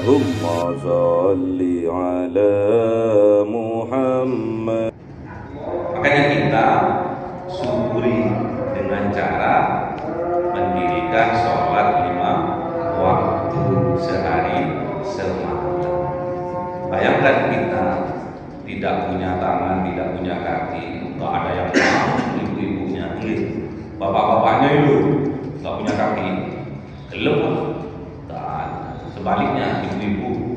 Allahumma sholli ala Muhammad. Makanya kita syukuri dengan cara mendirikan sholat 5 waktu sehari semalam. Bayangkan kita tidak punya tangan, tidak punya kaki, nggak ada yang mau, ibu-ibunya, bapak-bapaknya itu nggak punya kaki, gelap. Sebaliknya ibu-ibu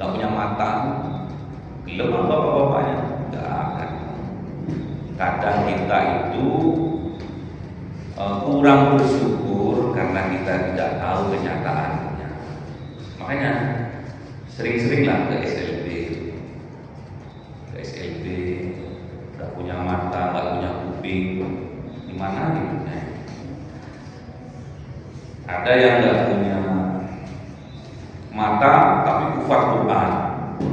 nggak punya mata, gelap bapak-bapaknya, nggak akan. Kadang kita itu kurang bersyukur karena kita tidak tahu kenyataannya. Makanya sering-seringlah ke SLB, nggak punya mata, nggak punya kuping, gimana hidupnya? Ada yang nggak punya mata tapi kufat Quran,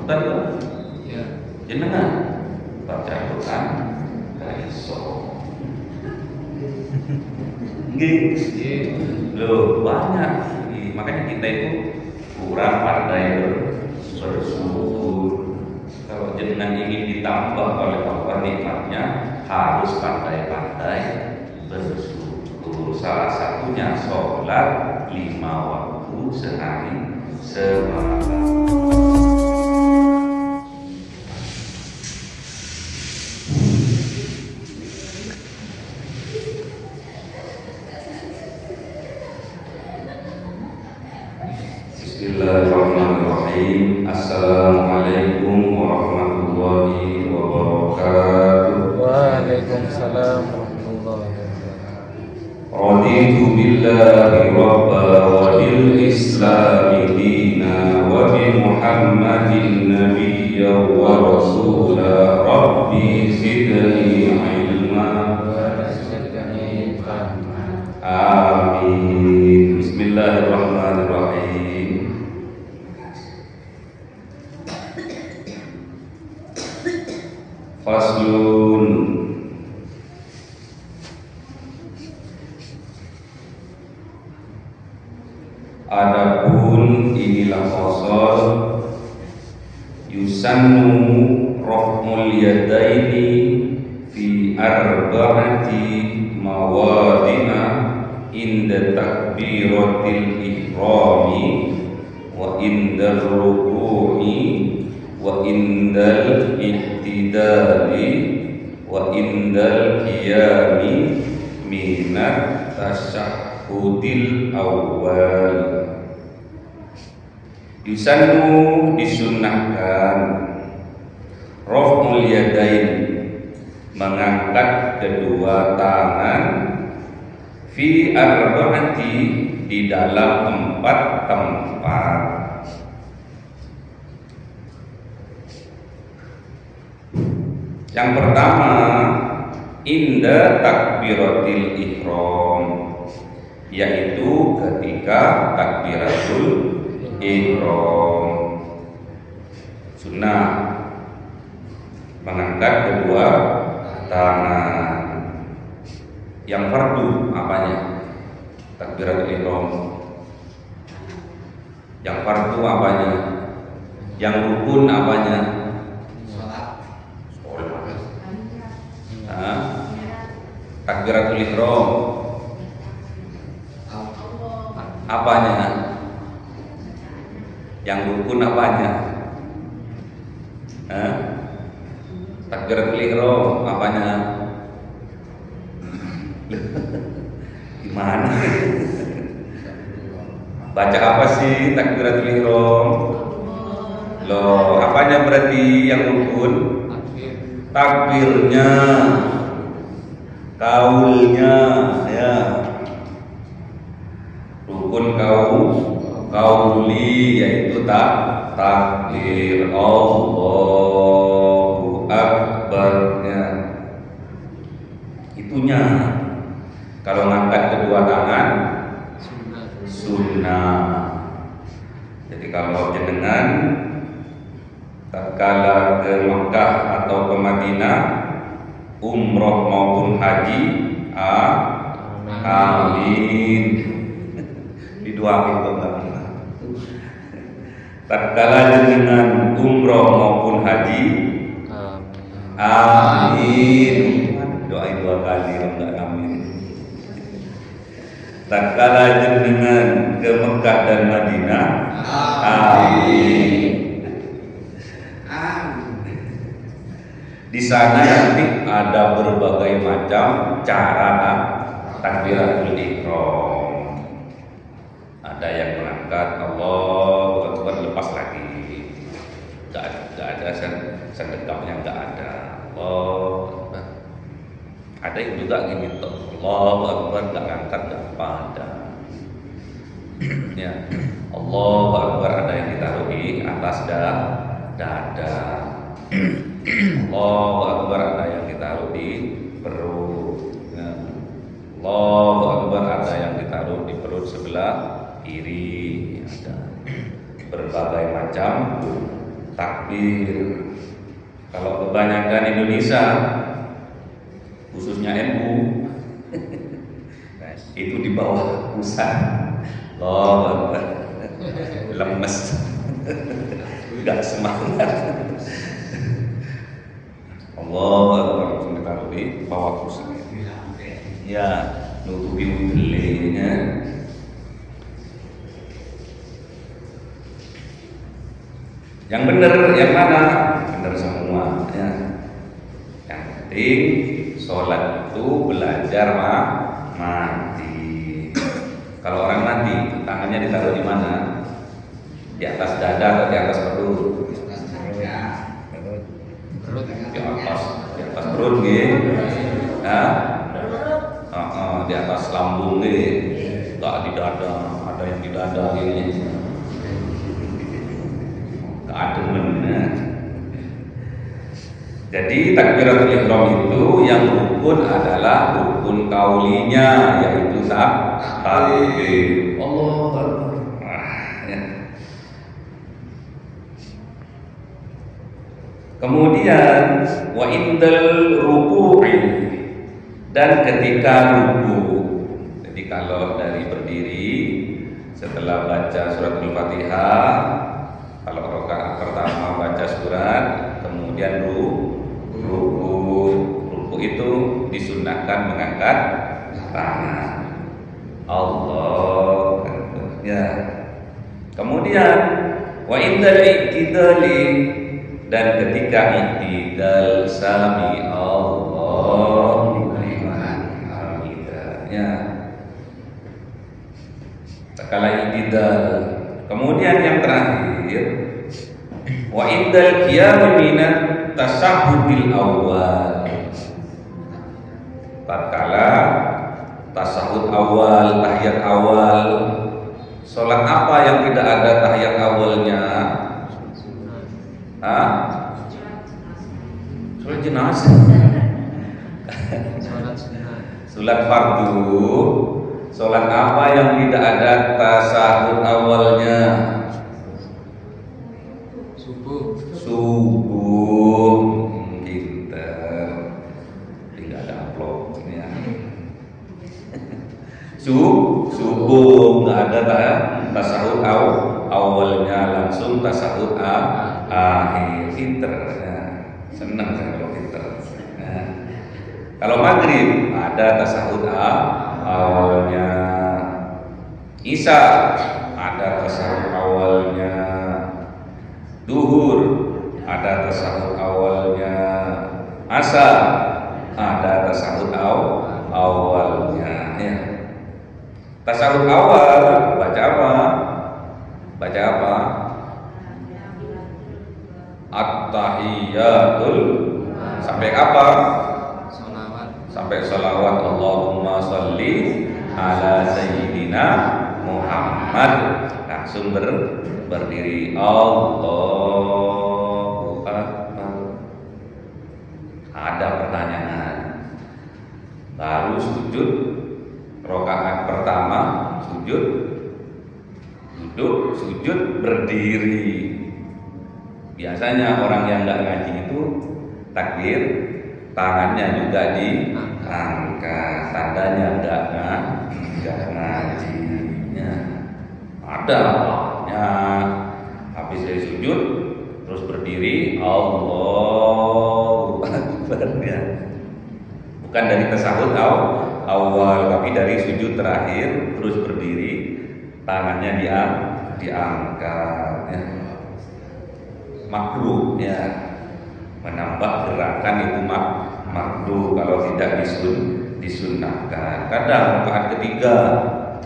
betul? Ya. Jenengan baca Quran dari Loh, banyak. Makanya kita itu kurang pandai bersyukur. Kalau jenengan ingin ditambah oleh Allah nikmatnya, harus pandai-pandai bersyukur. Salah satunya sholat 5 waktu sehari semalam. Bismillahirrahmanirrahim. Assalamualaikum warahmatullahi wabarakatuh. Waalaikumsalam warahmatullahi wabarakatuh. Raditu billahi rabba wa bil islami dina wa bi Muhammadin nabiyya wa rasula. Rabbi zidni ilma wa zidni fahma. Amin. Bismillahirrahmanirrahim. Faslun. Adapun inilah fasal yusannu raf'ul yadaini fi arba'ati mawadina inda takbiratil ihrami wa indal ruku'i wa indal ihtidali wa indal qiyami minat tasyahhudil awal. Yusannu disunnahkan raf'ul yadain mengangkat kedua tangan fi arba'ati di dalam 4 tempat. Yang pertama inda takbiratil ihram, yaitu ketika takbiratul ihram. Sunnah mengangkat kedua tangan. Yang fardu apanya? Takbiratul ihram. Yang fardu apanya? Yang rukun apanya? Takbiratul ihram apanya? Yang rukun apanya? Takbiratul ihram apanya? Gimana? Baca apa sih takbiratul ihram? Loh, apanya berarti yang rukun? Takbirnya, kaulnya, ya. Rukun kauli yaitu takbir Allahu Akbar, ya. Itunya. Kalau ngangkat kedua tangan sunnah. Jadi kalau jenengan tatkala ke Mekah atau ke Madinah, umroh maupun haji, amin. Didoain kok. tatkala jenengan umroh maupun haji. Amin. Doa dua kali enggak amin. Tatkala jenengan ke Mekah dan Madinah. Amin. Di sana nanti ada berbagai macam cara takbiratul ihram. Ada yang mengangkat Allahu Akbar lepas lagi. Enggak ada sedekapnya enggak ada. Allahu Akbar. Ada yang juga gini tuh. Allahu Akbar enggak ngangkat enggak ada. Ya. Allahu Akbar ada yang ditaruh di atas dada. Allahu Akbar ada yang ditaruh di perut. Ya. Allahu Akbar ada yang ditaruh di perut sebelah kiri. Ada berbagai macam takbir. Kalau kebanyakan Indonesia, khususnya NU, itu di bawah pusat. Allahu Akbar, lemes, nggak semangat. Allahu Akbar langsung ditaruh di bawah pusat. Ya, nutupi udelinya. Yang benar yang mana? Benar semua ya. Yang penting sholat itu belajar mati. Kalau orang mati tangannya ditaruh di mana? Di atas dada atau di atas perut? Di atas perut gitu. Nah, di atas lambung gitu. Tak di dada, ada yang di dada gitu. Keademen. Jadi takbiratul ihram itu yang rukun adalah rukun kaulinya, yaitu takbir. Allahu Akbar. Ya. Kemudian wa indal ruku'i, dan ketika ruku. Jadi kalau dari berdiri setelah baca surat Al-Fatihah, kalau rakaat pertama baca surat, kemudian ruku itu disunahkan mengangkat tangan. Allah, ya. Kemudian wa indal i'tidali, dan ketika i'tidal sami Allahu liman hamidah. Ya. Sekala i'tidal. Kemudian yang terakhir wa indal qiyam minat tasahhudil awal. Tatkala tasahud awal, tahiyat awal. Salat apa yang tidak ada tahiyat awalnya? Salat jenazah. Salat fardu. Salat apa yang tidak ada tasahud awalnya? Subuh. Pinter. Tidak ada amplop ya. Subuh nggak ada tasahud awalnya, langsung tasahud akhir. Pinter ya. Senang saya kalau pinter ya. Kalau maghrib ada tasahud awalnya. Isya ada tasahud awalnya. Duhur ada tasahud awalnya. Asar ada tasahud awalnya ya. Tasahud awal baca apa? Baca apa? At-tahiyatul, sampai apa? Sampai salawat. Allahumma sholli ala sayyidina Muhammad. Langsung berdiri. Allahu Akbar. Ada pertanyaan. Baru sujud rakaat pertama, sujud, duduk, sujud, berdiri. Biasanya orang yang nggak ngaji itu takbir, tangannya juga diangkat, tandanya nggak ngaji. Ya. Ada ya. Habis habis dari sujud terus berdiri Allahu Akbar ya. Bukan dari tasahud awal tapi dari sujud terakhir terus berdiri, tangannya diangkat ya. Makruh ya, menambah gerakan itu makruh kalau tidak disunnahkan. Kadang rakaat ketiga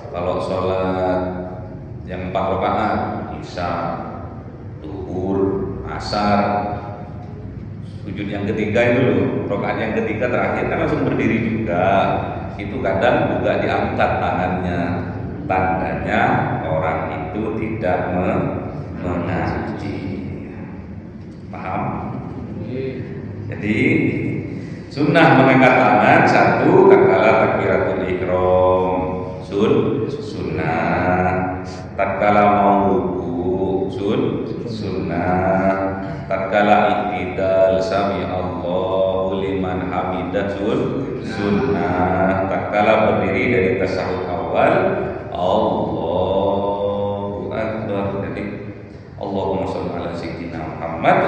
kalau sholat yang 4 rakaat, isya, zuhur, asar, sujud yang ketiga itu loh, rakaat yang ketiga terakhir kan langsung berdiri juga. Itu kadang juga diangkat tangannya, tandanya orang itu tidak mengaji. Paham? Jadi sunnah mengangkat tangan satu tatkala takbiratul ihram, sunnah. Tatkala mau ruku, sunnah. Tatkala iktidal sami Allahu liman hamidah, sunnah. Tatkala berdiri dari tasahud awal, Allahu Akbar. Jadi Allahumma sholli ala sayyidina Muhammad,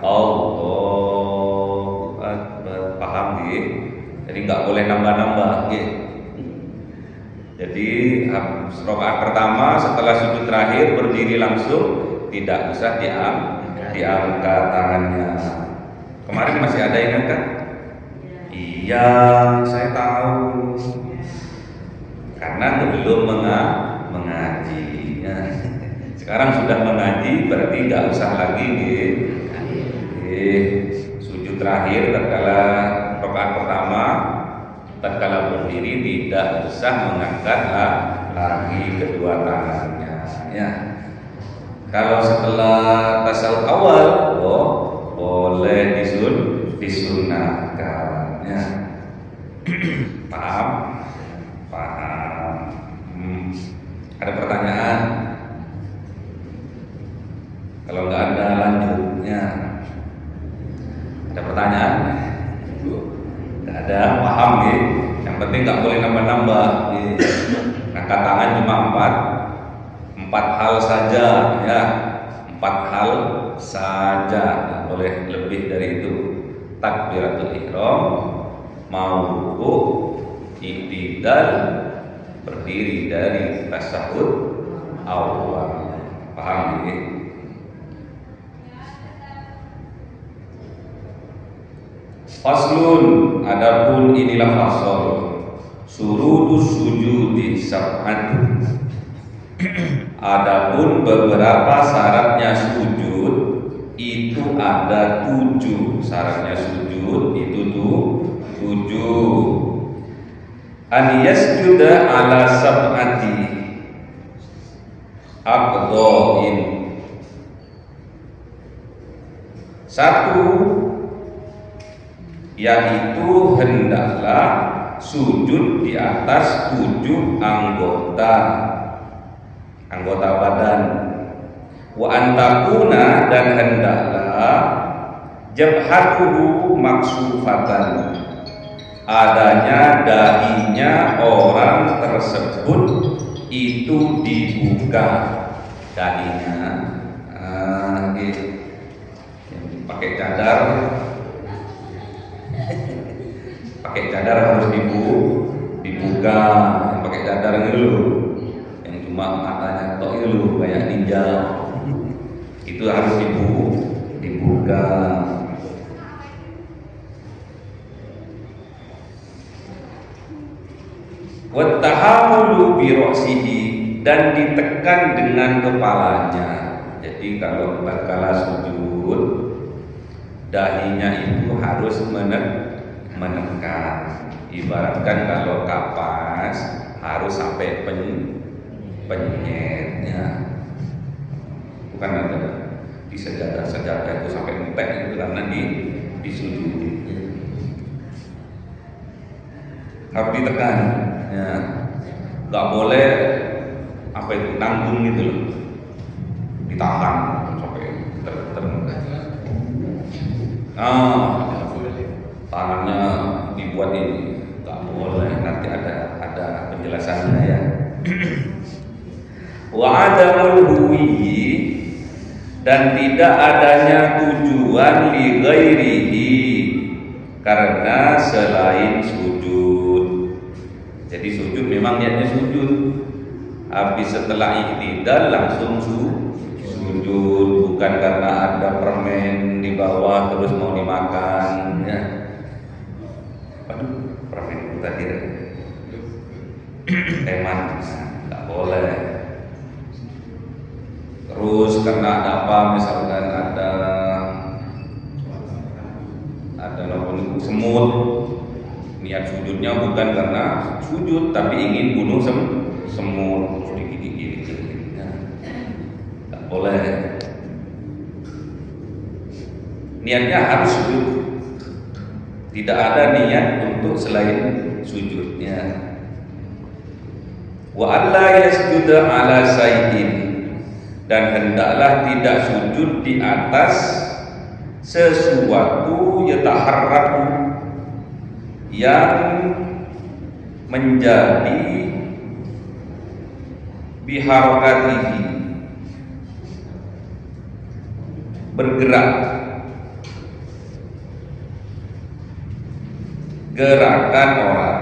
Allahu Akbar. Paham nggih? Jadi nggak boleh nambah-nambah nggih. Jadi rakaat pertama setelah sujud terakhir berdiri langsung, tidak usah diangkat tangannya. Kemarin masih ada yang angkat? Iya, saya tahu. Karena belum mengaji. Ya. Sekarang sudah mengaji, berarti nggak usah lagi sujud terakhir tatkala rakaat pertama, tatkala berdiri tidak usah mengangkat lagi kedua tangannya. Ya. Kalau setelah tasawuf awal, boleh disunahkan. Ya. Paham? Ada pertanyaan? Kalau nggak ada lanjutnya. Ada pertanyaan? Nggak ada, paham nih? Yang penting nggak boleh nambah-nambah. Angkat tangan cuma 4 hal saja, ya. 4 hal saja, nggak boleh lebih dari itu. Takbiratul ihram, mau ruku, iktidal, berdiri dari tasahud awal. Paham ini? Faslun, adapun inilah fasal surudus sujudi sab'at. Adapun beberapa syaratnya sujud itu ada 7. Syaratnya sujud itu 7. An yasjuda ala sab'ati aqdha'in. 1, yaitu hendaklah sujud di atas 7 anggota badan. Wa antakuna, dan hendaklah jabhatuhu maksufatan, adanya dahinya orang tersebut itu dibuka dahinya. Pakai cadar harus dibuka. Yang pakai cadar ini dulu, yang cuma matanya tok itu dulu kayak ninja, itu harus dibuka. Wattahamulu bi ra'sihi, dan ditekan dengan kepalanya. Jadi kalau tatkala sujud, dahinya itu harus menekan. Ibaratkan kalau kapas harus sampai penyetnya. Bukan ada di sejadah itu sampai entek itu karena disujud. Harus ditekan. Ya. Nggak boleh nanggung gitu loh, ditahan sampai tangannya dibuat ini, nggak boleh. Nanti ada penjelasannya ya. Wa adamul huwi, dan tidak adanya tujuan li ghairihi, karena selain sujud. Jadi sujud memang niatnya sujud, habis setelah iktidal langsung sujud, bukan karena ada permen di bawah terus mau dimakan ya. Aduh, permen itu tadi teman, nggak boleh. Terus karena ada apa, misalkan ada semut, niat sujudnya bukan karena sujud tapi ingin bunuh semut, terus digigit-gigit, nggak boleh. Niatnya harus sujud, tidak ada niat untuk selain sujudnya. Wa alla yasjuda ala sayyidin, dan hendaklah tidak sujud di atas sesuatu yataharraku, yang menjadi biharakatihi, bergerak, gerakan orang.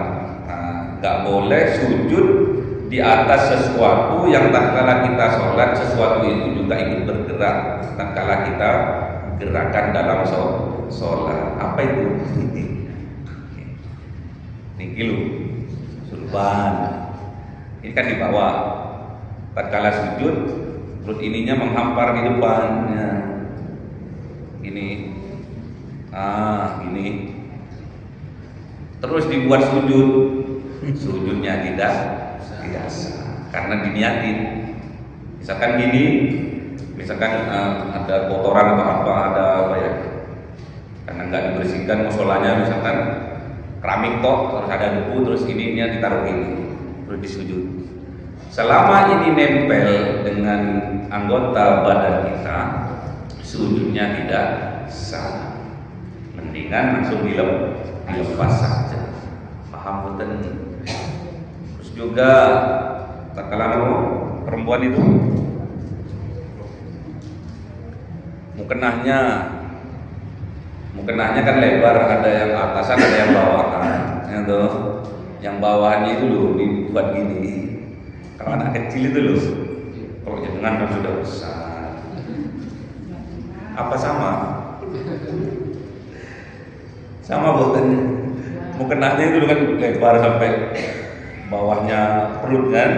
Nggak boleh sujud di atas sesuatu yang tak kala kita sholat, sesuatu itu juga ikut bergerak tak kala kita gerakan dalam sholat. Apa itu? Niki lu surban. Ini kan di bawah. Tak kala sujud, perut ininya menghampar di depannya. Gini. Gini. Terus dibuat sujud. Sujudnya tidak sah karena diniatin. Misalkan gini, misalkan ada kotoran atau apa, ada apa ya, karena nggak dibersihkan musolanya, misalkan keramik tok terus ada debu, terus ininya ditaruh ini terus disujud. Selama ini nempel dengan anggota badan kita, sujudnya tidak sah. Mendingan langsung dilepas saja. Paham betul? Terus juga tak kalah perempuan itu mukenahnya kan lebar, ada yang atasan ada yang bawahan ya tuh. Yang bawahannya itu loh dibuat gini. Kalau anak kecil itu loh, kalau jenengan kan sudah besar, apa sama buatannya. Mukenahnya itu kan lebar sampai bawahnya perut kan,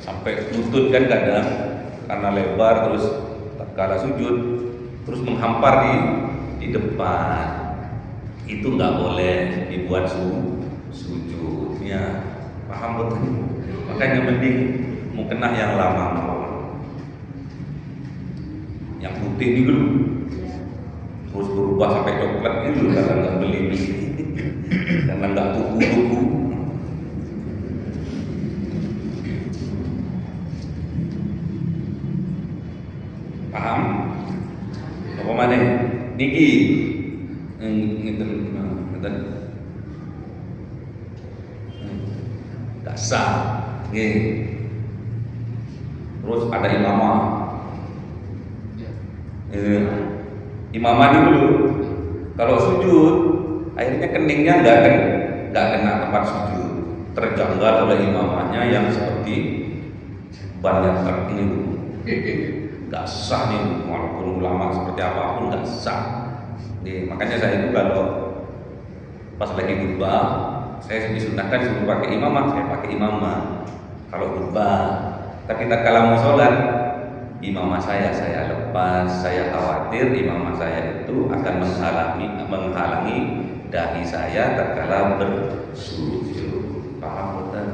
sampai lutut kan kadang, karena lebar. Terus tatkala sujud terus menghampar di depan, itu nggak boleh dibuat sujudnya. Paham betul? Makanya mending mukenah yang lama, yang putih ini dulu, terus berubah sampai coklat itu karena nggak beli karena nggak tuku. Paham? Apa mana? Niki, ngeten, nggak sah. Terus ada imamah. Imamah dulu, kalau sujud akhirnya keningnya nggak kena tempat sujud, terjanggal oleh imamahnya yang seperti banyak truk ini, nggak sah nih, walaupun ulama seperti apapun nggak sah. Makanya saya itu kalau pas lagi khutbah, saya disunahkan disuruh pakai imamah, saya pakai imamah kalau khutbah. Tapi tak kalau mau sholat, imamah saya lepas. Saya khawatir imamah saya itu akan menghalangi dahi saya tatkala bersujud. Paham betul?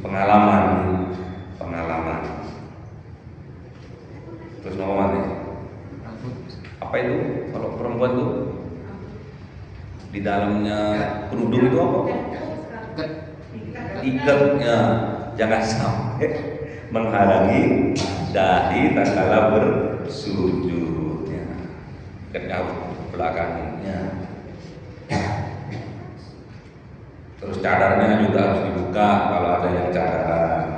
Pengalaman. Terus mau mana? Apa itu? Kalau perempuan tuh di dalamnya kerudung itu apa? Ikatnya, jangan sampai menghalangi dahi tatkala bersujud. Ikatnya belakangnya. Terus cadarnya juga harus dibuka kalau ada yang cadaran.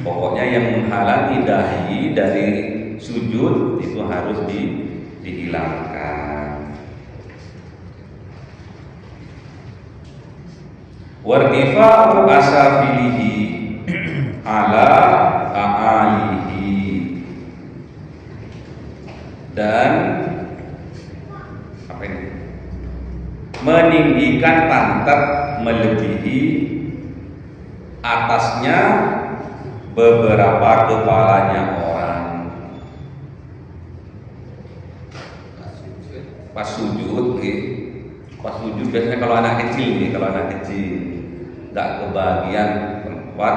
Pokoknya yang menghalangi dahi dari sujud itu harus dihilangkan. Wartifa'u asafilihi ala a'alihi, dan apa ini? Meninggikan pantat melebihi atasnya beberapa kepalanya orang. Pas sujud, pas sujud biasanya kalau anak kecil nggak kebagian tempat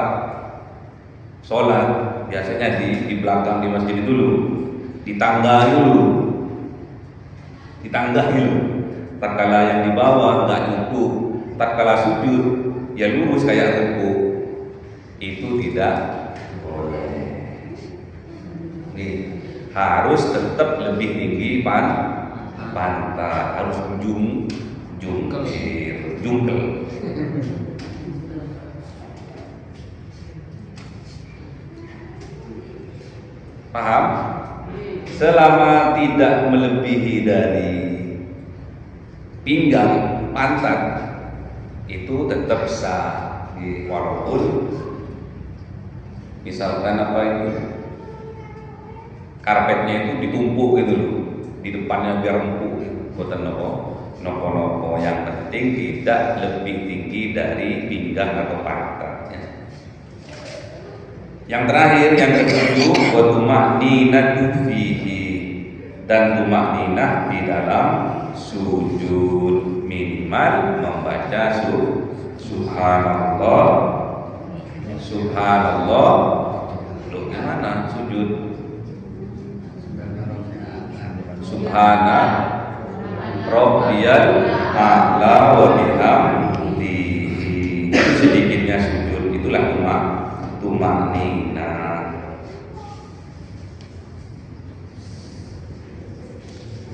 sholat, biasanya di belakang di masjid dulu, ditanggahi dulu. Tatkala yang di bawah nggak cukup, tatkala sujud ya lurus kayak ruku, itu tidak boleh. Nih, harus tetap lebih tinggi pantat, harus jungkel. Paham? Selama tidak melebihi dari pinggang pantat itu tetap sah, walaupun misalkan apa itu karpetnya itu ditumpuk gitu loh, di depannya biar empuk gitu. Boten nopo, yang penting tidak lebih tinggi dari pinggang atau pantatnya. Yang terakhir, yang ketujuh, wa tumaninatu fihi, dan tumaninah di dalam sujud, minimal membaca subhanallah. Loh, gimana sujud? Subhana rabbiyal a'la wa bihamdihi. Sedikitnya sujud, itulah tumanina.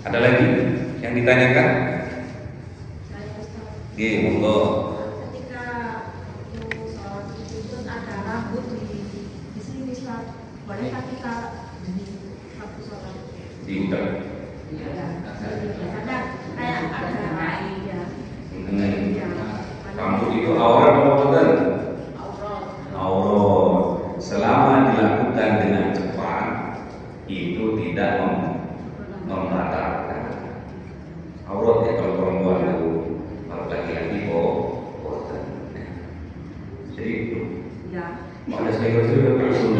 Ada lagi yang ditanyakan? Monggo. Ketika waktu sholat itu ada rambut di sini, bolehkah kita waktu sholat? Tidak. Ada kayak ada ya. Rambut itu aurat apa bukan? Aurat. Selama dilakukan dengan cepat, itu tidak membatalkan. Aurat ya kalau perempuan itu, kalau laki-laki boten. Jadi itu. Ya. Kalau ada saya langsung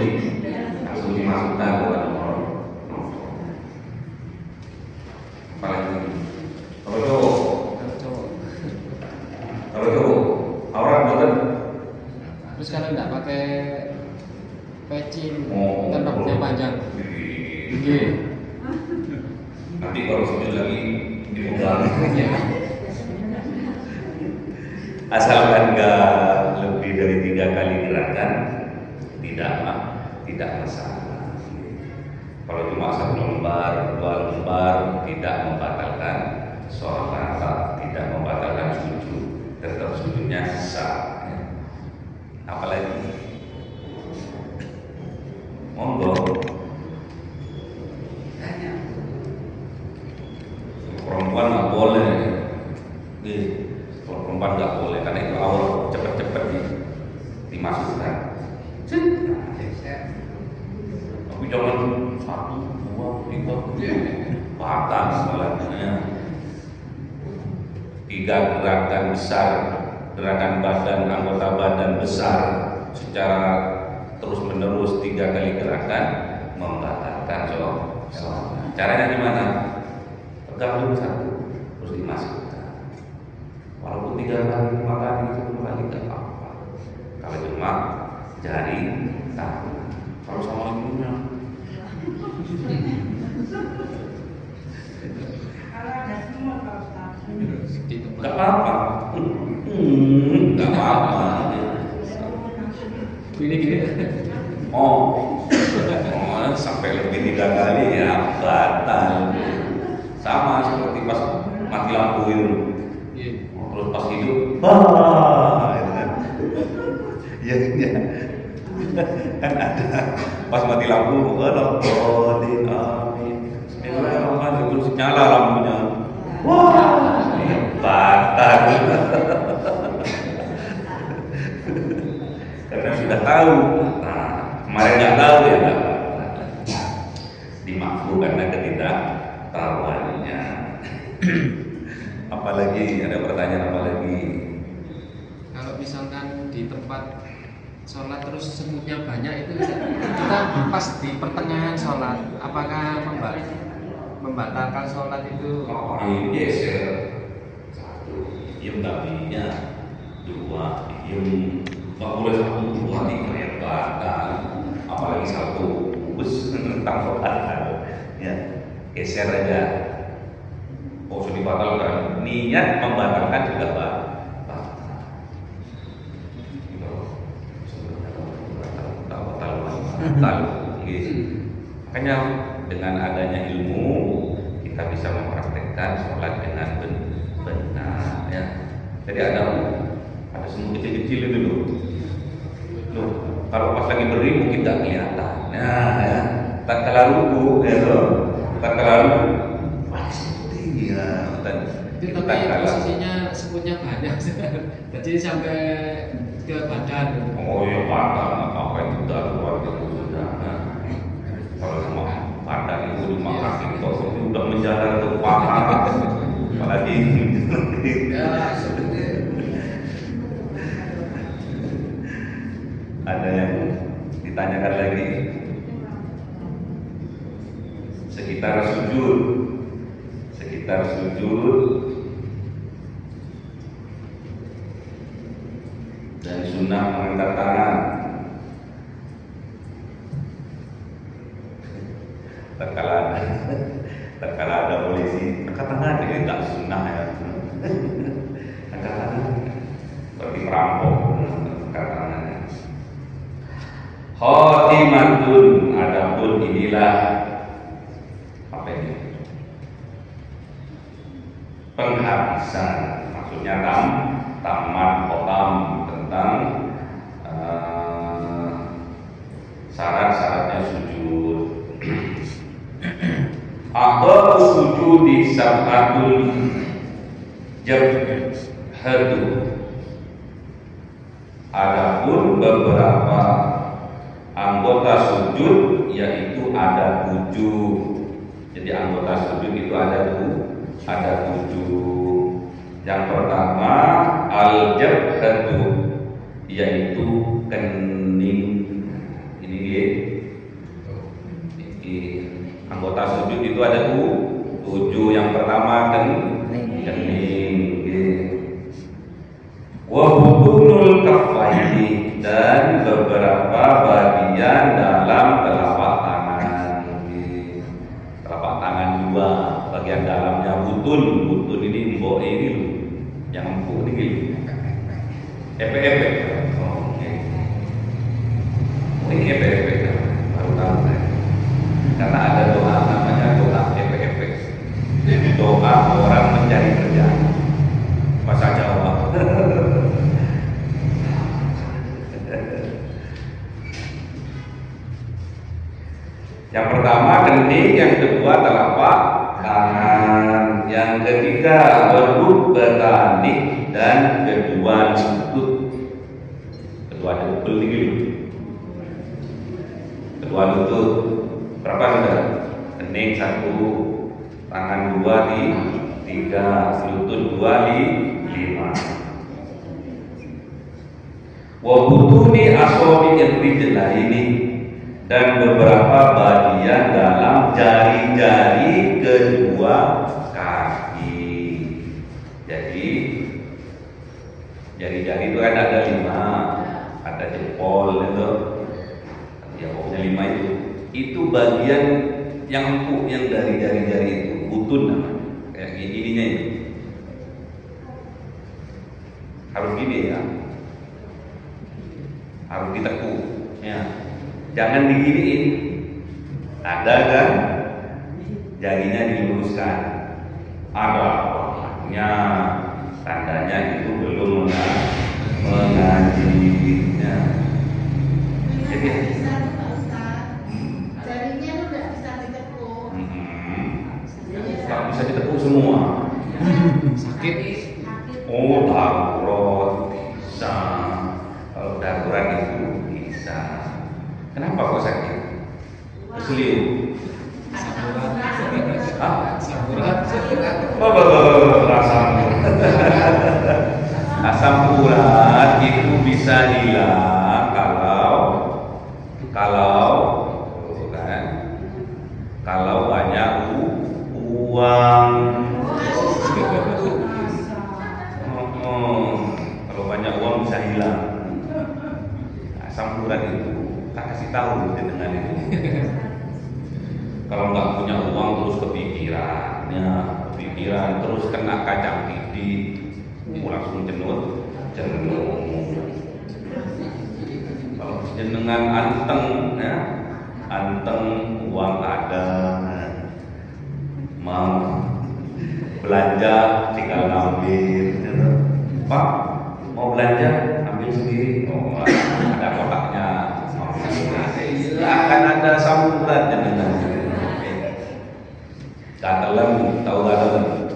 dimasukkan ke dalam aurat. Apalagi kalau cowok aurat boten. Terus kalau nggak pakai peci, Oh, kan rambutnya panjang. Iya. Nanti kalau sujud lagi dipegang. Asalkan nggak lebih dari 3 kali gerakan, tidak masalah. Kalau cuma 1 lembar, 2 lembar, tidak membatalkan sholat, tidak membatalkan sujud, tetap sujudnya sah. Apalagi monggo. Perempuan nggak boleh, kalau perempuan nggak boleh karena itu awal cepet-cepet dimasukkan. Tapi jangan 1, 2, 3, batal sholatnya. 3 gerakan besar, gerakan badan, anggota badan besar secara terus menerus 3 kali gerakan membatalkan sholat. Caranya gimana? Pegang dulu 1, terus dimasukkan. Walaupun 3 kali, 5 kali, 10 kali tidak apa-apa. Kalau cuma jari tangan, kalau sama ibunya. Kalau ada semua Pak Ustaz. Enggak apa-apa. Enggak apa-apa. Gini. Oh, sampai lebih 3 kali ya batal. Sama seperti pas mati lampu itu. Terus pas hidup, itu kan. Iya. Kan ada pas mati lampu, Alhamdulillah, amin. Bismillahirrahmanirrahim, terus nyala lampunya. Wah, batal. Karena sudah tahu. Nah, kemarin nggak tahu ya nggak dimaklum karena ketidaktahuannya. Apalagi ada pertanyaan apa lagi? Kalau misalkan di tempat sholat terus semutnya banyak itu kita pas di pertengahan sholat, apakah membatalkan sholat itu? Geser satu, diem tabinya dua, diem nggak boleh satu dua tiga ya batal. Apalagi satu bus tanpa batal, ya geser aja. Oh sudah dibatalkan, niat membatalkan juga batal. Makanya dengan adanya ilmu kita bisa mempraktekkan sholat dengan benar ya. Jadi ada semut kecil-kecil itu loh. Kalau pas lagi berdiri mungkin nggak kelihatan. Nah ya, tak kalah ruku ya loh, tak kalah ruku. Wah seperti ya. Itu tapi posisinya semutnya banyak, jadi sampai ke badan. Oh iya badan apa itu udah keluar itu sudah. Kalau sama badan itu dimakan itu udah menjalar ke paha, apalagi Ya seperti ada yang ditanyakan lagi sekitar sujud dan sunnah mengangkat tangan. Terkala ada polisi angkat tangan, dia nggak sunnah ya. Angkat tangan seperti merampok, angkat tangannya. Khotimatun, adapun inilah apa ini? Penghabisan, maksudnya tamat khotam tentang syarat-syaratnya sujud. Aqal sujud di sab'atul jabhatu. Adapun beberapa anggota sujud yaitu ada 7. Jadi anggota sujud itu ada 7. Yang pertama al-jabhatu yaitu kening. Ini anggota sujud itu ada 7. Yang pertama kening. Wa butunul kaffaini dan beberapa bagian dalam telapak tangan. Telapak tangan 2, bagian dalamnya butun ini di bawah ini loh. Yang empuk ini efek. Oke. Ini efek baru tahu saya. Karena ada doa namanya doa efek. Doa orang mencari kerja. Bahasa Jawa. Yang pertama kening, yang kedua telapak tangan, yang ketiga berubah dan kedua lutut. Kedua lutut tinggi. Kedua lutut berapa sudah? Kening 1, tangan 2 di 3, lutut 2 di 5. Wa butuni asabi'ir rijlaini dan beberapa bagian dalam jari-jari kedua kaki. Jadi jari-jari itu kan ada 5, ada jempol itu, ya pokoknya 5 itu. Itu bagian yang empuk yang dari jari-jari itu, butun namanya. Kayak ininya itu. Harus gini ya. Harus ditekuk. Ya. Jangan diginiin. Ada kan? Jarinya diluruskan. Ada orangnya, tandanya itu belum mengaji. Ya. Jadi bisa ditekuk semua. Sakit. Oh, darurat bisa. Kalau darurat itu bisa. Kenapa kok sakit? Keselio. Hah? Samurat. Asam urat itu bisa hilang kalau banyak uang. Kalau banyak uang bisa hilang. Asam urat itu tak kasih tahu dengan itu. Kalau nggak punya uang terus kepikiran terus kena kacang tidik, langsung jenuh. Kalau jenengan anteng, uang ada, mau belanja tinggal ngambil, Pak mau belanja ambil sendiri, ada kotaknya, akan ada sambutan jenengan. Gatelan, tahu gatelan?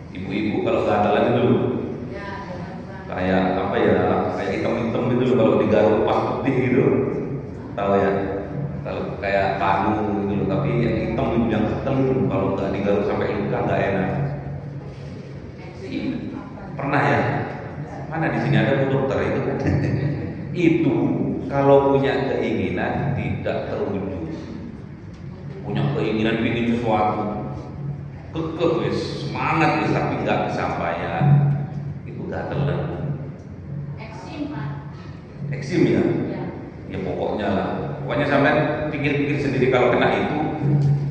Ibu-ibu kalau gatelan itu kayak apa ya? Kayak hitam-hitam gitu loh kalau digaruk pas putih gitu. Tahu ya? Kalau kayak panu gitu loh, tapi yang hitam itu yang gatel kalau nggak digaruk sampai luka nggak enak. Pernah ya? Mana di sini ada Bu Dokter itu? Itu kalau punya keinginan tidak terwujud. Punya keinginan bikin sesuatu, kekeh wis, semangat wis tapi nggak kesampaian, itu gatelan. Eksim ya? Ya pokoknya lah. Pokoknya sampai pikir-pikir sendiri kalau kena itu,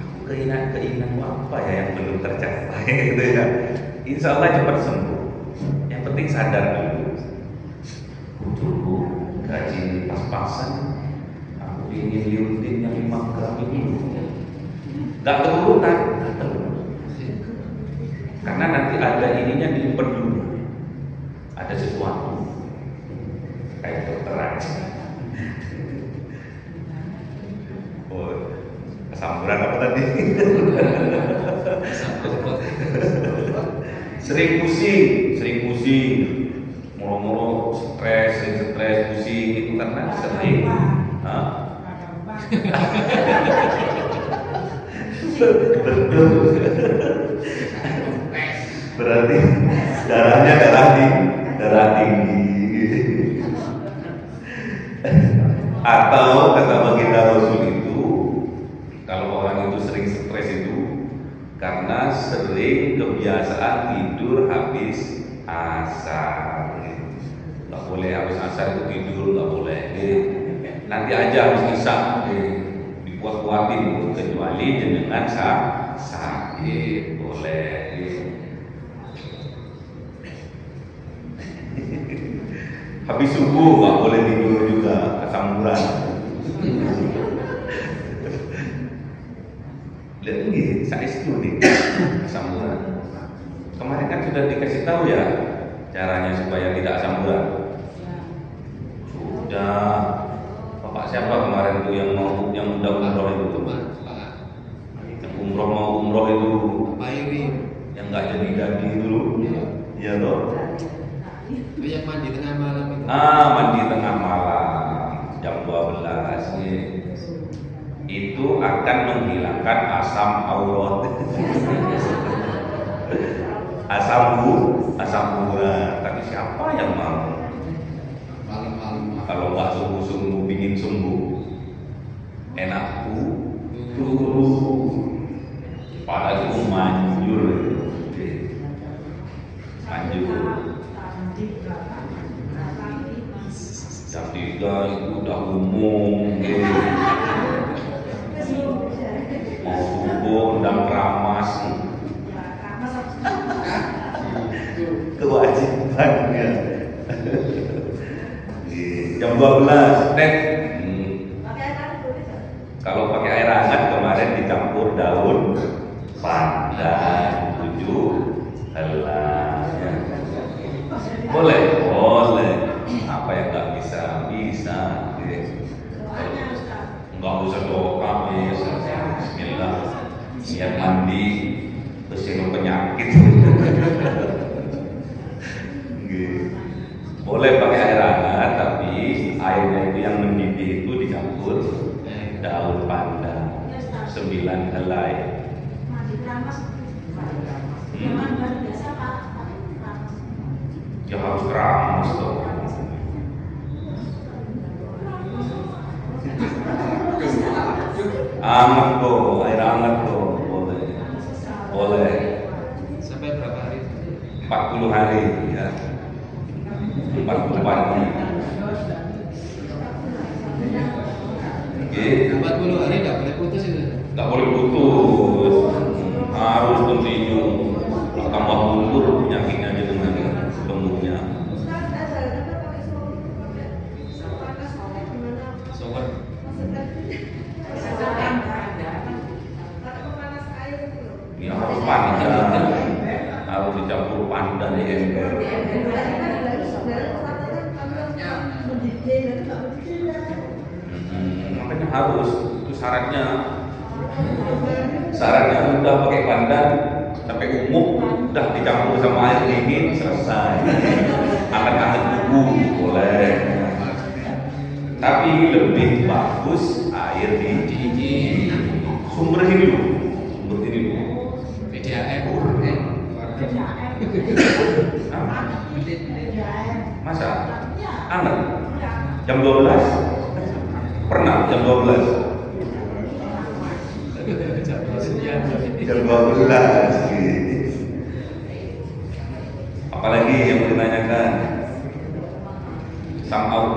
aku keinginan apa ya yang belum tercapai gitu ya. Insya Allah cepat sembuh. Yang penting sadar dulu. Dulu gaji pas-pasan, aku ingin liutin yang 5 gram ini. Gak keturunan, karena nanti ada ininya diumpat dulu, ada sesuatu kayak dokter aja. Oh, kesamburan apa tadi? Sering pusing, moro-moro sering stres, pusing itu karena sering. Betul. Berarti darahnya darah tinggi. Atau kata baginda Rasul itu, kalau orang itu sering stres itu karena sering kebiasaan tidur habis asar. Nggak boleh habis asar itu tidur, nggak boleh. Nanti aja habis isya kuat-kuatin, kecuali jenengan sakit boleh. Habis subuh nggak boleh tidur juga, kesamburan. Lihat ini, saya studi kesamburan. Kemarin kan sudah dikasih tahu ya caranya supaya tidak kesamburan. Sudah. Bapak siapa kemarin tuh yang udah umroh itu? Yang mau umroh itu Pak Iri yang nggak jadi dulu. Iya toh. itu yang mandi tengah malam itu. Mandi tengah malam jam 12 ya. Itu akan menghilangkan asam aurat. asam urat. Tapi siapa yang mau? Kalau nggak sungguh-sungguh bikin sembuh, enakku turun, padahal itu manjur. Jam 3 itu udah umum, mau subuh udah keramas, kewajibannya. Jam 12, kalau pakai air hangat kemarin dicampur daun pandan 7 helai. Boleh. Apa yang nggak bisa. Nggak usah doa, Bismillah. Niat mandi, sing penyakit. Nggih. Boleh pakai air hangat, tapi airnya itu yang mendidih itu dicampur daun pandan 9 helai. Mandi keramas. Mandi biasa Pak. Ya harus keramas tuh. Hangat kok, air hangat kok, boleh. Boleh. Sampai berapa hari? 40 hari ya. 40 pagi. Oke. 40 hari nggak boleh putus itu. Nggak boleh putus, harus continue. Kalau tambah mundur penyakitnya aja dengan lembunya. Sober. Ini harus pandan, harus dicampur pandan di ember. Makanya harus, itu syaratnya. Syaratnya udah pakai pandan sampai umum, udah dicampur sama air dingin, selesai. Anget-anget tubuh boleh. Tapi lebih bagus air dingin. Sumber ini dulu, sumber ini dulu. PDAM. Masa? Anget? Jam 12? Pernah jam 12? Jam 12. Apalagi yang mau ditanyakan?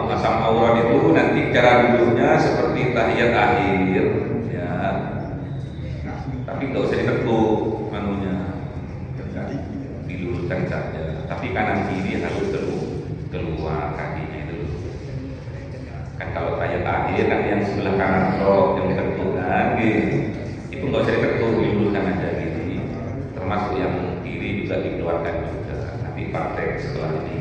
Asam aurat itu nanti cara duduknya seperti tahiyat akhir ya. Tapi nggak usah diketuk manunya. Diluruskan saja. Tapi kanan kiri harus keluar kakinya itu. Kan kalau tahiyat akhir nanti yang sebelah kanan kok yang diketuk kan gitu. Itu nggak usah diketuk, diluruskan aja gini. Termasuk yang kiri juga dikeluarkan juga. Nanti praktek setelah ini.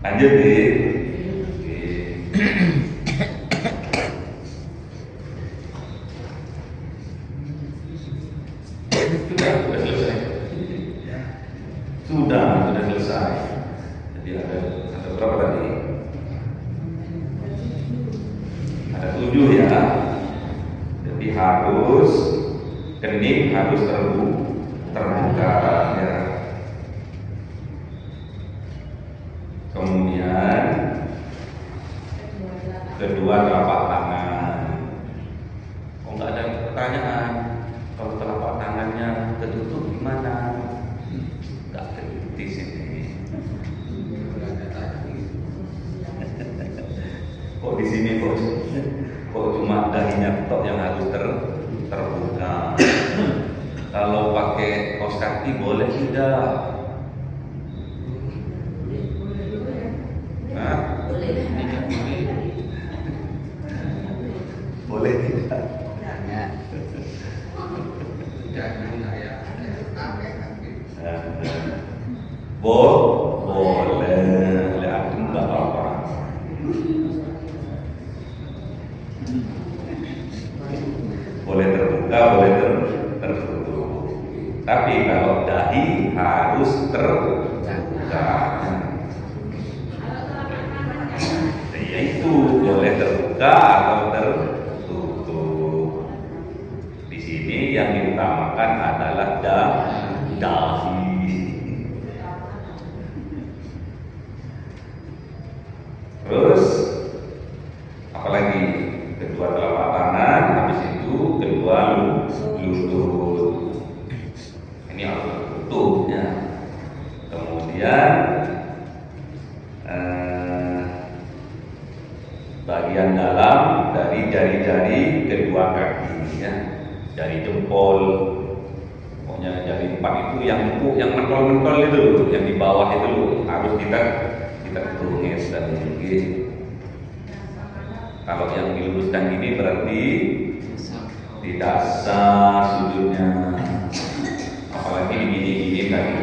Lanjut nih. Sudah selesai. Sudah selesai. Jadi ada berapa tadi? Ada 7 ya. Jadi harus kening harus terbuka ya. Kemudian kedua telapak tangan. Oh nggak ada pertanyaan. Kalau telapak tangannya tertutup gimana? Nggak kritis ini. Kok di sini kok cuma dahinya tok yang harus terbuka. Kalau pakai kaos kaki boleh tidak? Boleh tidak? Boleh, lihat enggak apa-apa. Boleh terbuka, boleh tertutup. Tapi kalau dahi harus terbuka. Yaitu boleh terbuka atau tertutup. Di sini yang diutamakan adalah dahi. Terus apalagi kedua telapak tangan, habis itu kedua lutut. Ini harus tertutup ya. Kemudian bagian dalam dari jari-jari kedua kaki ya, jari jempol, pokoknya jari 4 itu yang mentol-mentol itu, yang di bawah itu harus kita tulis dan gigi. Kalau yang diluruskan ini berarti tidak sah sujudnya, apalagi gini-gini tadi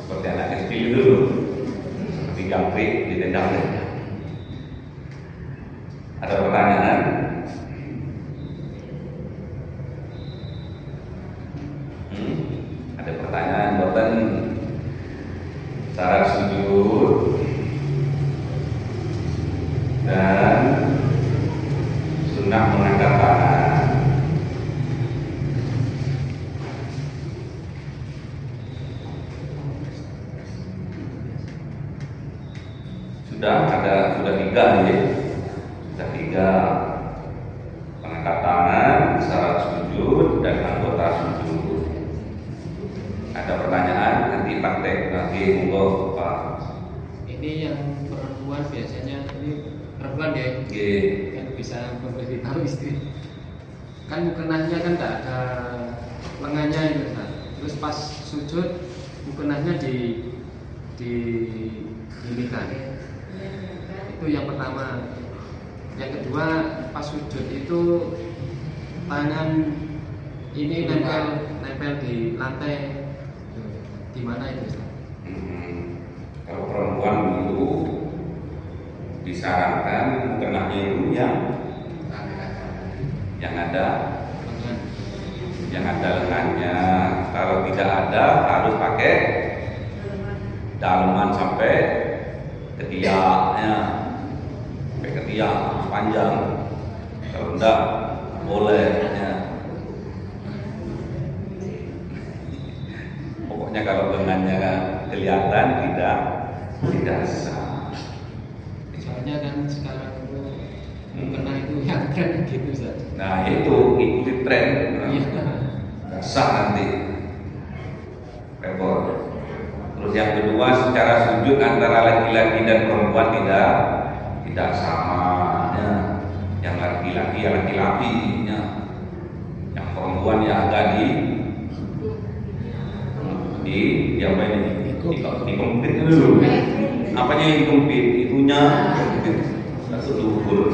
seperti anak kecil itu, tapi gampang ditendang. Ada pertanyaan? sudah tiga ya. Sudah tiga. Mengangkat tangan, syarat sujud dan anggota sujud. Ada pertanyaan nanti praktek lagi monggo Pak. Ini yang perempuan biasanya ini perempuan ya, yang bisa memberitahu istri. Kan mukenahnya kan nggak ada lengannya itu, Ustaz. Terus pas sujud mukenahnya dilihat. Itu yang pertama. Yang kedua, pas sujud itu tangan ini nempel di lantai. Di mana itu, Ustaz? Kalau perempuan dulu disarankan mukenahnya itu yang ada lengannya. Kalau tidak ada harus pakai daleman sampai ketiaknya, sampai ketiak panjang. Kalau enggak boleh ya. Pokoknya kalau lengannya kelihatan tidak sah. Soalnya kan sekarang itu mukena itu yang tren gitu, Ustaz. Nah itu ikuti tren, sah nanti repot. Terus yang kedua, secara sujud antara laki-laki dan perempuan tidak sama. Ya. Yang laki-laki ya laki-laki, ya. Yang perempuan ya agak di apa ini? Dikempit dulu. Apanya yang dikempit? Itunya ukur.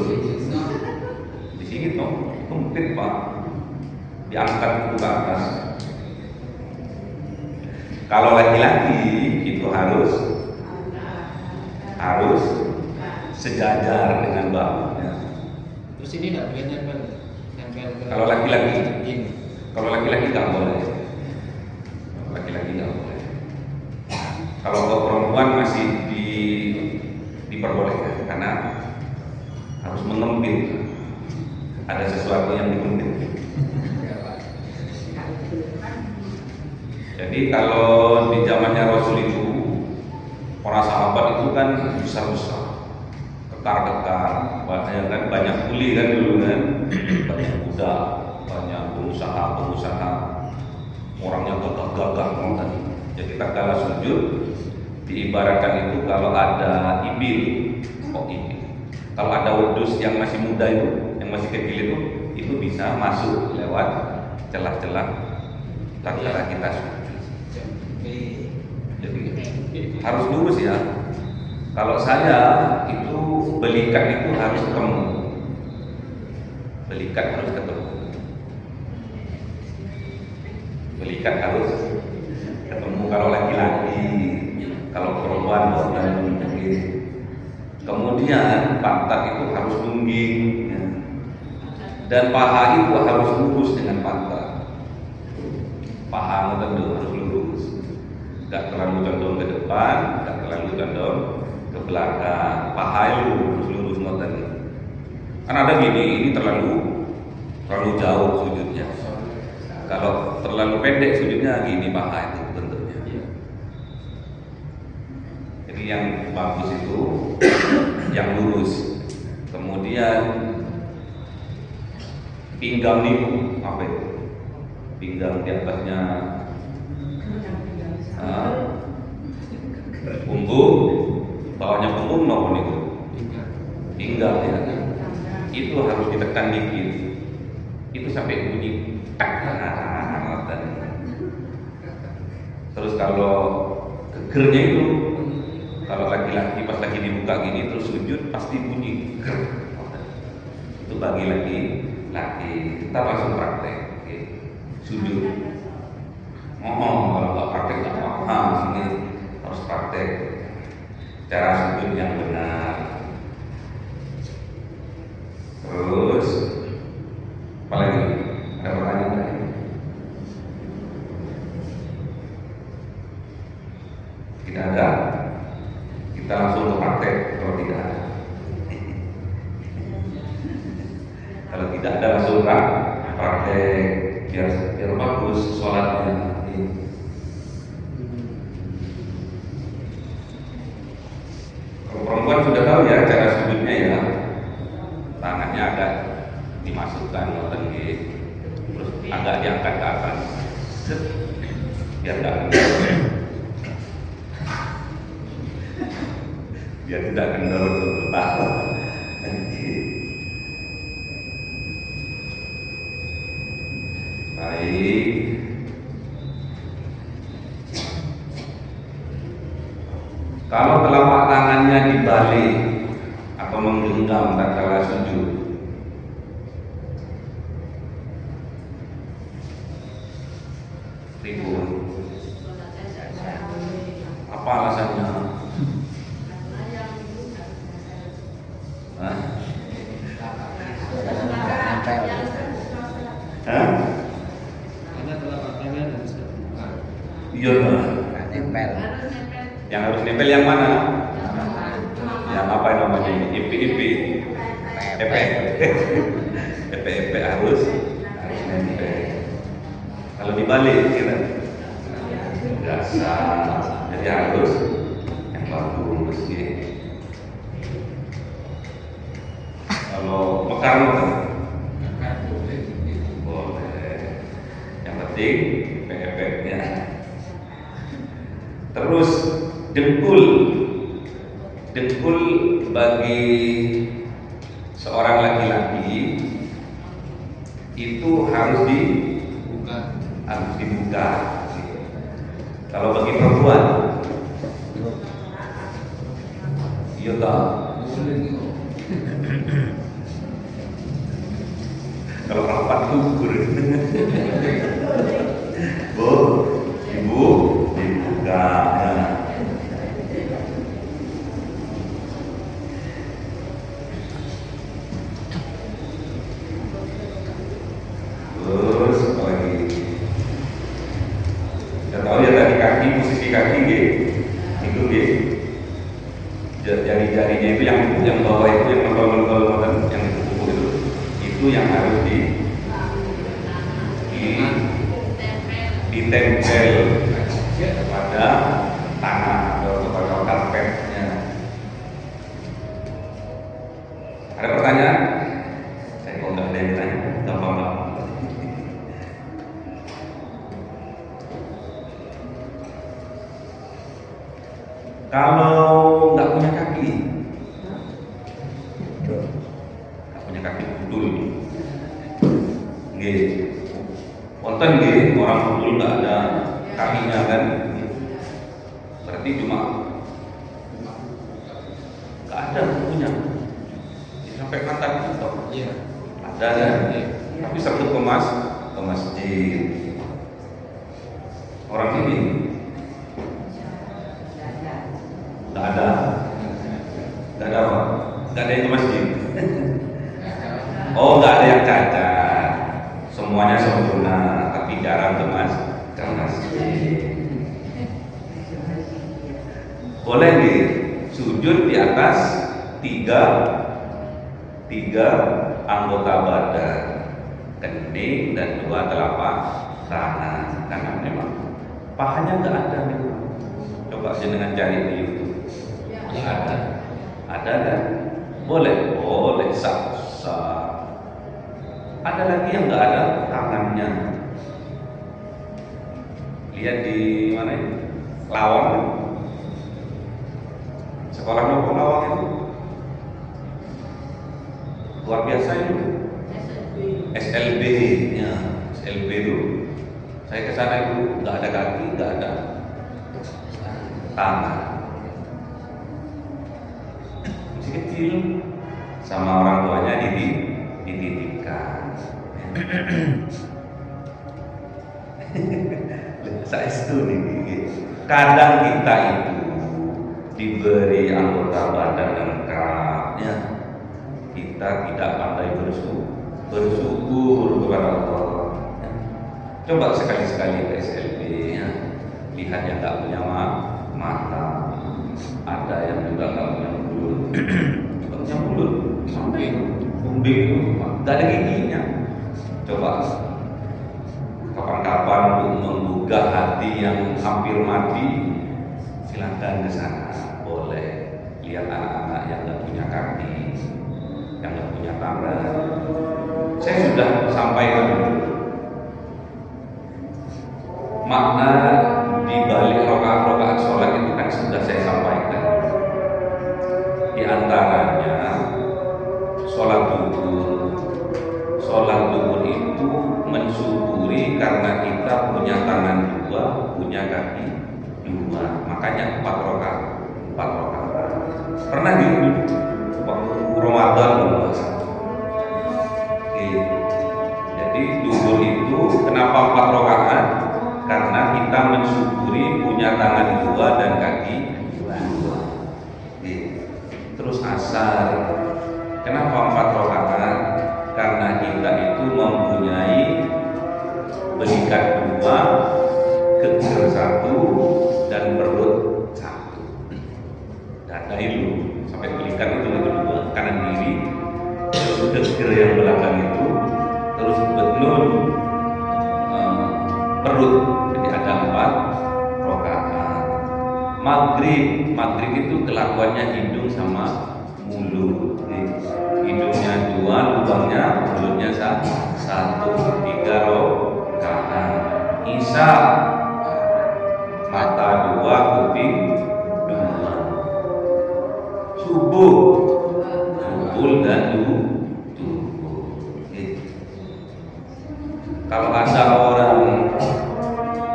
Di sini toh kempit Pak, diangkat itu ke atas. Kalau laki-laki itu harus sejajar dengan bahunya. Terus ini tidak boleh nempel ke Kalau laki-laki ini. Kalau laki-laki nggak boleh. Laki-laki nggak boleh. Kalau untuk perempuan masih diperbolehkan karena harus mengempit. Ada sesuatu yang dikempit. Jadi kalau di zamannya Rasul itu para sahabat itu kan besar-besar, kekar-kekar, banyak kuli kan dulu kan, banyak budak, banyak pengusaha, orangnya gagah-gagah tadi. Jadi tatkala sujud diibaratkan itu kalau ada ibil, kalau ada wedus yang masih muda itu, yang masih kecil itu bisa masuk lewat celah-celah tatkala kita sujud. Jadi harus lurus ya. Kalau saya itu belikat itu harus ketemu. Belikat harus ketemu. Belikat harus ketemu kalau laki-laki. Kalau perempuan dan kemudian pantat itu harus nungging ya. Dan paha itu harus lurus dengan pantat. Paha tentu harus lurus. Gak terlalu condong ke depan, gak terlalu condong ke belakang. Paha itu harus lurus ngoten. Kan ada ini terlalu jauh sujudnya. Kalau terlalu pendek sujudnya gini paha itu bentuknya. Jadi yang bagus itu yang lurus. Kemudian pinggang itu apa itu? Pinggang di atasnya punggung, bawahnya punggung maupun itu pinggang ya. Itu harus ditekan dikit. Itu sampai bunyi tak. Terus kalau gegernya itu, kalau laki-laki pas lagi dibuka gini terus sujud pasti bunyi ger. Itu bagi laki-laki. Kita langsung praktek sujud. Kalau nggak praktek nggak paham, sini harus praktek cara sujud yang benar. Terus apa lagi? Ada pertanyaan lagi? Tidak ada. Kita langsung ke praktek kalau tidak ada. Kalau tidak ada langsung praktek biar bagus sholatnya. Kalau perempuan sudah diangkat ke atas. Set. Biar tidak kendor. Biar tidak kendor untuk bertahan. Baik. Kalau telapak tangannya dibalik atau menggenggam tatkala sujud, ribut. Apa alasannya? Hah? Hah? Karena telapak tangan harus terbuka. Iya, Nempel. yang harus nempel yang mana? Yang apa namanya ini? Ipi-ipi. Epe. Epe harus nempel. Kalau dibalik kira nggak sah. Jadi harus yang bagus gitu. Kalau mekar boleh. Yang penting efeknya. Terus dengkul bagi seorang laki-laki itu harus dibuka. Kalau bagi perempuan, iya tak? Kalau rapat gugur, bu, ibu dibuka. Ya. Terus apa lagi? Kita tahu ya tadi kaki, posisi kaki itu jari-jarinya itu yang bawah itu yang mentol-mentol yang itu yang harus ditempel pada tanah atau pada karpetnya. Ada pertanyaan? Saya kok nggak ada yang tanya, gampang banget. Kalau nggak punya kaki, betul. Nggih. Wonten nggih orang betul nggak ada kakinya kan? Berarti cuma nggak ada punya. Sampai pantat itu. Iya. Ada kan? Tapi sebelum ke masjid. Orang ini nggak ada apa? Nggak ada yang ke masjid. Oh, nggak ada yang cacat. Semuanya sempurna, tapi jarang ke masjid. Boleh nih sujud di atas tiga anggota badan, kening dan dua telapak tangan. Karena memang pahanya nggak ada memang. Coba jenengan cari di YouTube. Ada kan? Boleh sah. Ada lagi yang nggak ada tangannya. Lihat di mana ini? Lawang. Sekolah Nopo Lawang itu luar biasa itu. SLB ya, SLB itu. Saya ke sana itu nggak ada kaki, nggak ada tangan. Masih kecil, sama orang tuanya dititipkan. Saya itu nih, kadang kita itu diberi anggota badan lengkap, ya. Kita tidak pandai bersyukur kepada Allah. Coba sekali-sekali ke SLB, ya. Lihat yang tak punya mata, ada yang juga nggak punya mulut, nggak punya mulut, sampai umbing, nggak ada giginya. Coba kapan-kapan untuk menggugah hati yang hampir mati, silakan ke sana. Boleh lihat anak-anak yang nggak punya kaki, yang nggak punya tangan. Saya sudah sampaikan makna di balik rakaat-rakaat sholat itu kan sudah saya sampaikan. Di antaranya sholat duhur. Sholat duhur itu mensyukuri karena kita punya tangan dua, punya kaki dua, makanya 4 rakaat. Pernah gitu waktu Ramadan jadi duhur itu kenapa 4 rakaat? Karena kita mensyukuri punya tangan dua dan kaki dua. Terus asar, kenapa 4 rakaat? Karena kita itu mempunyai berikat 2, geger 1 dan perut 1. Dada itu sampai berikat itu 2, kanan kiri, terus geger yang belakang itu, terus benul perut. Jadi ada 4 rakaat. Maghrib itu kelakuannya hidung sama mulut. Hidungnya 2, lubangnya, mulutnya 1, 3 rakaat. Isya mata 2, kuping 2. Subuh kumpul dan tubuh. Kalau ada orang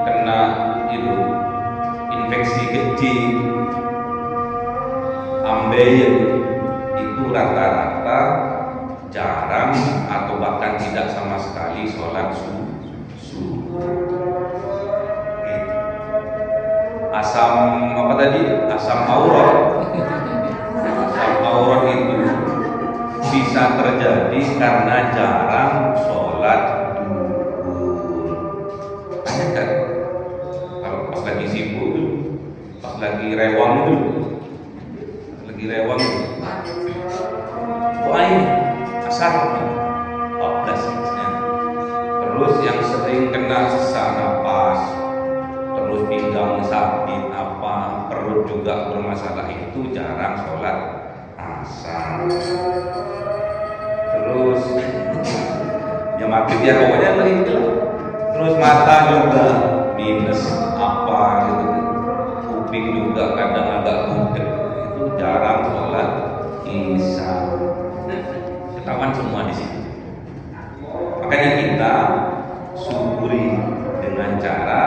kena itu infeksi kecil, ambeien, itu rata-rata jarang atau bahkan tidak sama sekali sholat subuh. Asam apa tadi? Asam aurat. Asam aurat itu bisa terjadi karena jarang sholat duhur. Banyak kan? Kalau pas lagi sibuk, pas lagi rewang wah asar 14 misalnya. Terus yang sering kena sesak napas, terus pinggang sakit apa, perut juga bermasalah, itu jarang sholat asar. Terus ya maghrib ya pokoknya itu. Terus mata juga minus apa gitu, kuping juga kadang agak budek, itu jarang sholat isya. Ketahuan semua di sini. Makanya kita syukuri dengan cara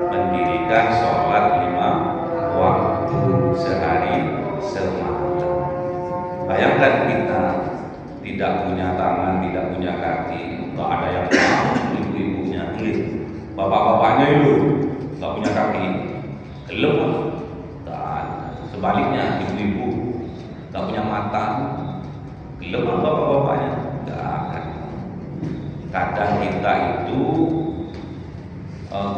mendirikan sholat 5 waktu sehari semalam. Bayangkan kita tidak punya tangan, tidak punya kaki, nggak ada yang mau, ibu-ibunya, bapak-bapaknya itu nggak punya kaki, gelap, sebaliknya ibu-ibu nggak punya mata, gelap bapak-bapaknya, nggak akan. Kadang kita itu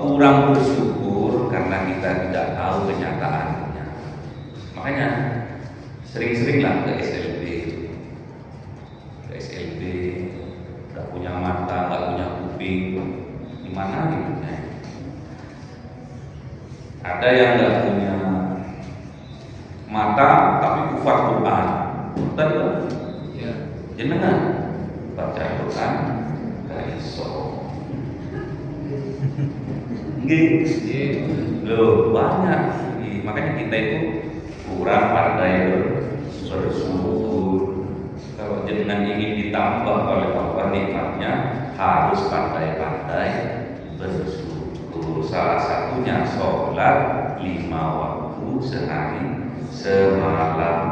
kurang bersyukur karena kita tidak tahu kenyataannya. Makanya sering-seringlah ke SLB, nggak punya mata, nggak punya kuping, gimana gitu? Ada yang nggak punya mata tapi kufat Quran, betul kan? Ya. Jenengan baca Quran nggak iso. Loh banyak, makanya kita itu kurang pandai bersyukur. Kalau jenengan ingin ditambah oleh Allah nikmatnya, harus pandai-pandai bersyukur. Salah satunya sholat 5 waktu sehari semalam.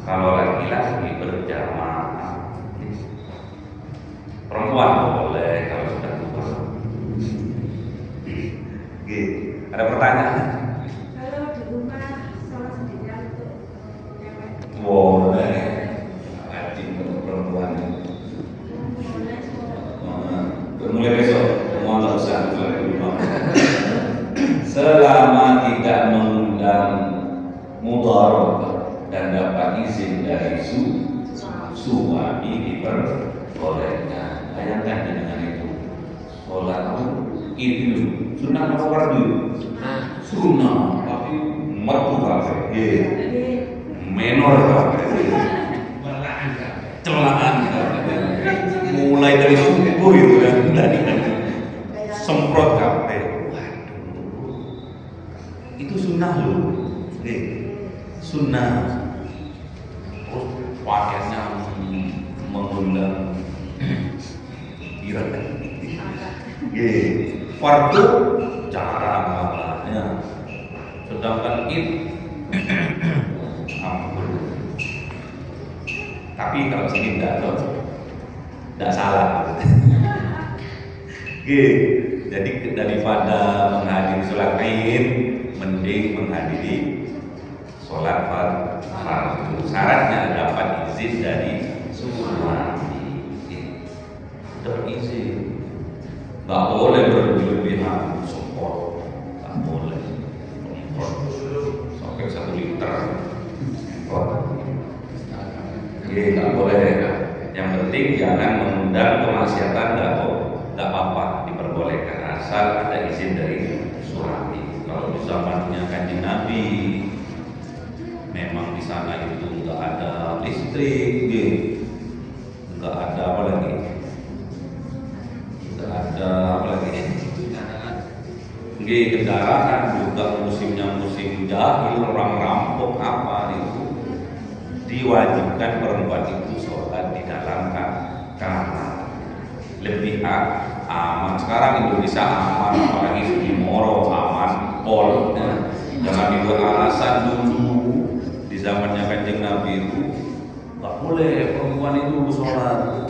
Kalau laki-laki berjamaah, perempuan boleh kalau sudah tua. Ada pertanyaan? Kalau di rumah sholat sendirian untuk cewek Boleh. Wajib untuk perempuan. Mulai besok semua nggak usah keluar di rumah. Selama tidak mengundang mudarat dan dapat izin dari suami diperbolehkan. Bayangkan dengan itu. Sholat itu sunnah atau fardu? Sunnah, tapi mertu kafe, menor kafe, celaan kafe. Mulai dari subuh itu kan, dari semprot kafe. sunnah. Terus pakaiannya mengundang ireng. Fardu jarang malahnya. Sedangkan id ampun. Tapi kalau sini tidak salah. Jadi daripada menghadiri sholat id, mending menghadiri sholat fardu. Syaratnya dapat izin dari suami. Dapat izin. Nggak boleh berlebihan support, nggak boleh sampai 1 liter. Nggak boleh. Yang penting jangan mengundang kemaksiatan, nggak apa-apa, diperbolehkan asal ada izin dari suami. Kalau di zamannya Kanjeng Nabi, memang di sana itu nggak ada listrik, nggak ada apa lagi. Kendaraan juga musimnya musim jahil, orang rampok apa itu, diwajibkan perempuan itu sholat di dalam kamar. Lebih aman. Sekarang Indonesia aman, apalagi di Moro aman, pol. Jangan dibuat alasan dulu di zamannya Kanjeng Nabi itu nggak boleh perempuan itu sholat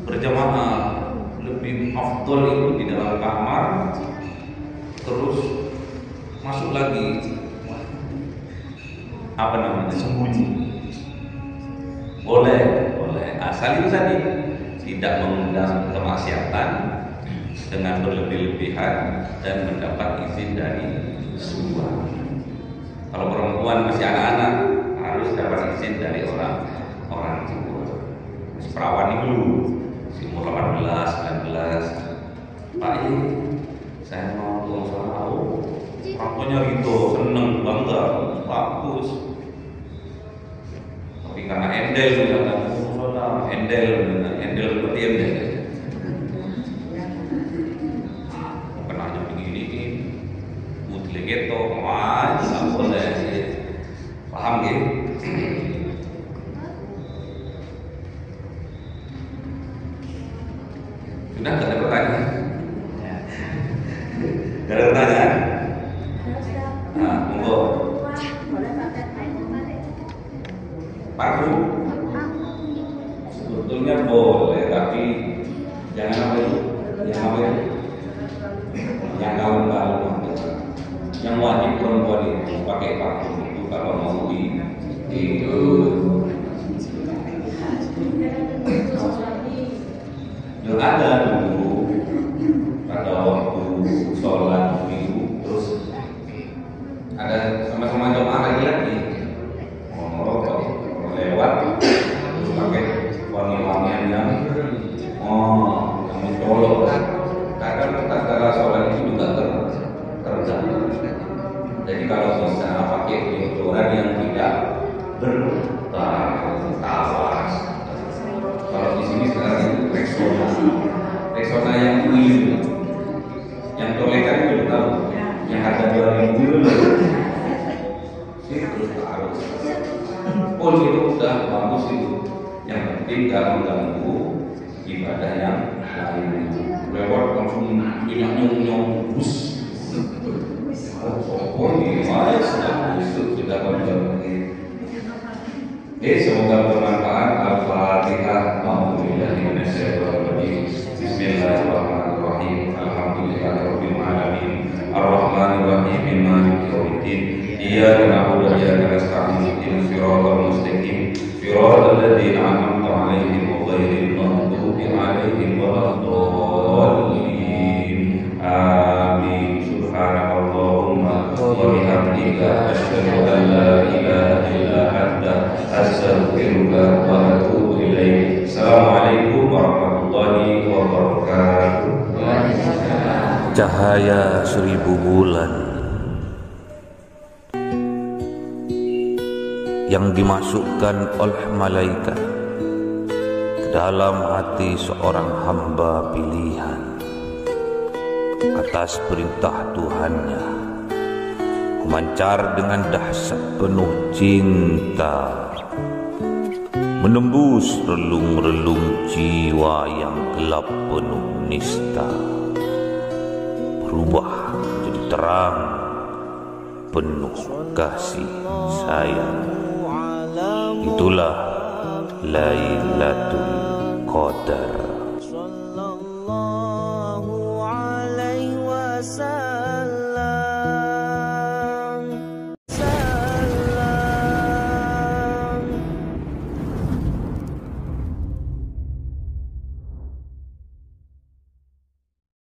berjamaah. Lebih afdol itu di dalam kamar, terus masuk lagi sembunyi. Boleh asal itu tadi tidak mengundang kemaksiatan dengan berlebih-lebihan dan mendapat izin dari suami. Kalau perempuan masih anak-anak harus dapat izin dari orang tua. Masih perawan itu dulu, umur 18, 19. Pak, saya mau sholat. Orang tuanya gitu, seneng, bangga, bagus. Tapi karena endel sudah nggak mau sholat, endel seperti endel. Kenanya begini, mutlak itu, wah, nggak boleh. Paham gitu? Sudah nggak ada pertanyaan? Nggak ada pertanyaan? Nah, monggo. Parfum? Sebetulnya boleh, tapi jangan apa itu? Yang kalem-kalem. Yang wajib perempuan itu pakai parfum itu kalau mau tidur. Yang ada dulu pada waktu sholat minggu, terus ada sama-sama jamaah lagi lewat, terus pakai wangi-wangian yang mencolok. Kadang tatkala sholat itu juga terjadi. Jadi kalau bisa pakai deodoran yang tidak bertawas. Kalau di sini sekarang Rexona yang kuning, yang tolekan belum tahu, yang harga 2.000 itu harus. Pun itu udah bagus itu. Yang penting gak mengganggu ibadah yang lain. Lewat langsung nyong bus. Oh iya, sudah mengganggu. Semoga bermanfaat. Al-Fatihah. Bismillahirrahmanirrahim. Alhamdulillahirabbil alamin. Ar-Rahmanirrahim. Maliki yaumiddin. Iyyaka na'budu wa iyyaka nasta'in. Ihdinas siratal mustaqim. Siratal ladzina an'amta 'alaihim ghairil maghdubi 'alaihim waladdallin. Amin. Subhanakallahumma wa bihamdika asyhadu an la ilaha illa anta astaghfiruka wa atubu ilaik. Assalamualaikum warahmatullahi wabarakatuh. Cahaya 1000 bulan yang dimasukkan oleh malaikat ke dalam hati seorang hamba pilihan atas perintah Tuhannya memancar dengan dahsyat penuh cinta, menembus relung-relung jiwa yang gelap penuh nista, berubah menjadi terang penuh kasih sayang. Itulah Lailatul Qadar.